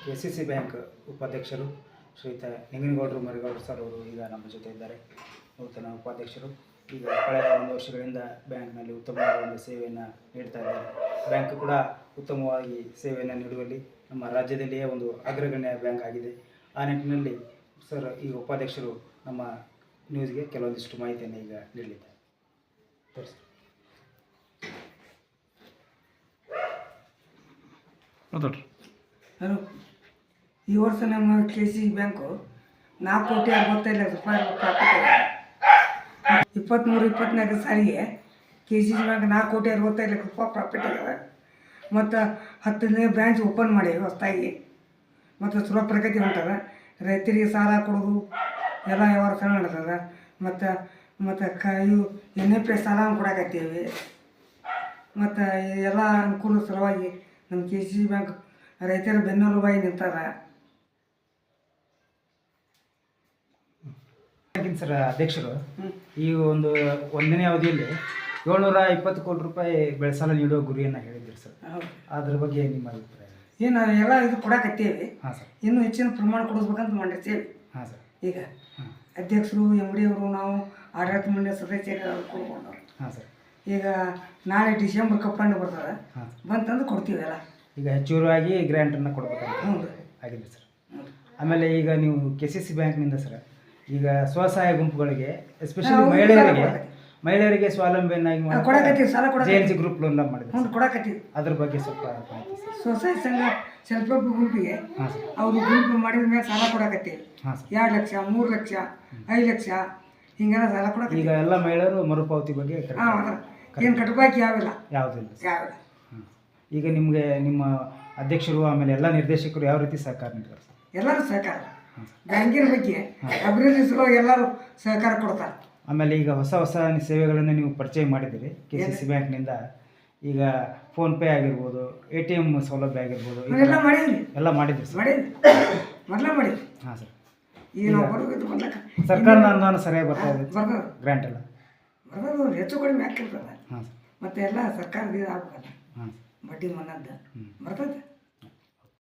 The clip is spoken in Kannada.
KCC ಬ್ಯಾಂಕ್ ಉಪಾಧ್ಯಕ್ಷರು ಶ್ರೀಯುತ ನಿಂಗನಗೌಡರು ಮರಿಗೌಡರು ಸರ್ ಅವರು ಈಗ ನಮ್ಮ ಜೊತೆ ಇದ್ದಾರೆ. ನೂತನ ಉಪಾಧ್ಯಕ್ಷರು ಈಗ ಕಳೆದ 1 ವರ್ಷಗಳಿಂದ ಬ್ಯಾಂಕ್ನಲ್ಲಿ ಉತ್ತಮವಾದ ಒಂದು ಸೇವೆಯನ್ನು ನೀಡ್ತಾ ಇದ್ದಾರೆ. ಬ್ಯಾಂಕ್ ಕೂಡ ಉತ್ತಮವಾಗಿ ಸೇವೆಯನ್ನು ನೀಡುವಲ್ಲಿ ನಮ್ಮ ರಾಜ್ಯದಲ್ಲಿಯೇ ಒಂದು ಅಗ್ರಗಣ್ಯ ಬ್ಯಾಂಕ್ ಆಗಿದೆ. ಆ ನಿಟ್ಟಿನಲ್ಲಿ ಸರ್ ಈ ಉಪಾಧ್ಯಕ್ಷರು ನಮ್ಮ ನ್ಯೂಸ್ಗೆ ಕೆಲವೊಂದಿಷ್ಟು ಮಾಹಿತಿಯನ್ನು ಈಗ ನೀಡಲಿದ್ದಾರೆ. ಹಲೋ, ಈ ವರ್ಷ ನಮ್ಮ KCC ಬ್ಯಾಂಕು 4,65,00,000 ರೂಪಾಯಿ ಪ್ರಾಫಿಟ್ ಇದೆ. 23-24 ಸಾರಿಗೆ KCC ಬ್ಯಾಂಕ್ 4,65,00,000 ರೂಪಾಯಿ ಪ್ರಾಫಿಟ್ ಆಗಿದೆ. ಮತ್ತು 10ನೇ ಬ್ರ್ಯಾಂಚ್ ಓಪನ್ ಮಾಡಿ ಹೊಸದಾಗಿ ಮತ್ತು ಸುಲಭ ಪ್ರಗತಿ ಹೊಂಟದ. ರೈತರಿಗೆ ಸಾಲ ಕೊಡೋದು ಎಲ್ಲ ವ್ಯವಹಾರ ಸಣ್ಣ ನಡ್ತದೆ. ಮತ್ತು ಇವು NFP ಸಾಲ ಕೊಡಕತ್ತೀವಿ. ಮತ್ತು ಎಲ್ಲ ಅನುಕೂಲ ಸಲುವಾಗಿ ನಮ್ಮ KCC ಬ್ಯಾಂಕ್ ರೈತರ ಬೆನ್ನೆಲುಬಾಗಿ ನಿಂತದ. ಸರ್ ಅಧ್ಯಕ್ಷರು, ಈ ಒಂದು 1ನೇ ಅವಧಿಯಲ್ಲಿ 720 ಕೋಟಿ ರೂಪಾಯಿ ಬೆಳೆ ಸಾಲ ನೀಡುವ ಗುರಿಯನ್ನು ಹೇಳಿದ್ರು ಸರ್. ಅದ್ರ ಬಗ್ಗೆ ನಿಮ್ಮ ಅಭಿಪ್ರಾಯ ಏನು? ಎಲ್ಲ ಇದು ಕೊಡಕತ್ತೀವಿ. ಹಾಂ ಸರ್. ಇನ್ನೂ ಹೆಚ್ಚಿನ ಪ್ರಮಾಣ ಕೊಡಿಸ್ಬೇಕಂತ ಮಾಡಿರ್ತೀವಿ. ಹಾಂ ಸರ್. ಈಗ ಅಧ್ಯಕ್ಷರು MD ಅವರು ನಾವು ಆಡಳಿತ ಮಂಡಳಿ ಸದಸ್ಯರು ಕೊಡ್ಕೊಂಡು. ಹಾಂ ಸರ್. ಈಗ ನಾಳೆ ಡಿಸೆಂಬರ್ ಫಂಡ್ ಬರ್ತದೆ. ಬಂತಂದು ಕೊಡ್ತೀವಿ ಎಲ್ಲ. ಈಗ ಹೆಚ್ಚುವರಿಯಾಗಿ ಗ್ರ್ಯಾಂಟನ್ನು ಕೊಡ್ಬೇಕಂತ ಆಗಿದೆ ಸರ್. ಆಮೇಲೆ ಈಗ ನೀವು KCC ಬ್ಯಾಂಕ್ನಿಂದ ಸರ್ ಈಗ ಸ್ವಸಹಾಯ ಗುಂಪುಗಳಿಗೆ ಎಸ್ಪೆಷಲಿ ಮಹಿಳೆಯರಿಗೆ ಸ್ವಾವಲಂಬಿಯನ್ನಾಗಿ ಕೊಡಕತ್ತೀವಿ. ಸಾಲ JLG ಗ್ರೂಪ್ ಲೋನ್ ಮಾಡಿದ್ರು ಕೊಡಕತ್ತೀವಿ. ಅದ್ರ ಬಗ್ಗೆ ಸ್ವಲ್ಪ ಸ್ವಸಹಾಯ ಸಂಘ ಸೆಲ್ಫ್ ಹೆಲ್ಪ್ ಗ್ರೂಪಿಗೆ ಅವರು ಗ್ರೂಪ್ ಮಾಡಿದ ಮೇಲೆ ಸಾಲ ಕೊಡಕತ್ತೀವಿ. 2 ಲಕ್ಷ, 3 ಲಕ್ಷ, 5 ಲಕ್ಷ ಹಿಂಗೆಲ್ಲ ಸಾಲ ಕೊಡಕತ್ತೀವಿ. ಈಗ ಎಲ್ಲ ಮಹಿಳೆಯರು ಮರುಪಾವತಿ ಬಗ್ಗೆ ಏನು ಕಟ್ಟಬೇಕು ಯಾವುದಿಲ್ಲ. ಈಗ ನಿಮಗೆ ನಿಮ್ಮ ಅಧ್ಯಕ್ಷರು ಆಮೇಲೆ ಎಲ್ಲ ನಿರ್ದೇಶಕರು ಯಾವ ರೀತಿ ಸಹಕಾರ ನೀಡ್ತಾರೆ ಸರ್? ಎಲ್ಲರೂ ಸಹಕಾರ, ಬ್ಯಾಂಕಿನ ಬಗ್ಗೆ ಅಭಿವೃದ್ಧಿ ಸಲುವಾಗಿ ಎಲ್ಲರೂ ಸಹಕಾರ ಕೊಡ್ತಾರೆ. ಆಮೇಲೆ ಈಗ ಹೊಸ ಸೇವೆಗಳನ್ನು ನೀವು ಪರಿಚಯ ಮಾಡಿದ್ದೀರಿ KCC ಬ್ಯಾಂಕ್ನಿಂದ. ಈಗ ಫೋನ್ಪೇ ಆಗಿರ್ಬೋದು, ATM ಸೌಲಭ್ಯ ಆಗಿರ್ಬೋದು, ಎಲ್ಲ ಮಾಡಿದ್ರಿ. ಎಲ್ಲ ಮಾಡಿದ್ರಿ ಸರ್? ಮೊದಲೇ ಮಾಡಿದ್ವಿ. ಹಾಂ ಸರ್. ಈಗ ನಾವು ಬರೋದು ಬಂದಾಗ ಸರ್ಕಾರದ ಅನುದಾನ ಸರಿಯಾಗಿ ಬರ್ತಾ ಇದೆ? ಬರ್ತದೆ. ಗ್ರ್ಯಾಂಟ್ ಎಲ್ಲ ಬರೋದು ಹೆಚ್ಚು ಕಡಿಮೆ ಆಗ್ತಿರ್ತದೆ. ಹಾಂ ಸರ್. ಮತ್ತೆ ಎಲ್ಲ ಸರ್ಕಾರದ ಇದು ಆಗ್ಬೇಕಲ್ಲ, ಹಾಂ, ಬಡ್ಡಿ ಮನ್ನದ್ದು ಬರ್ತದೆ.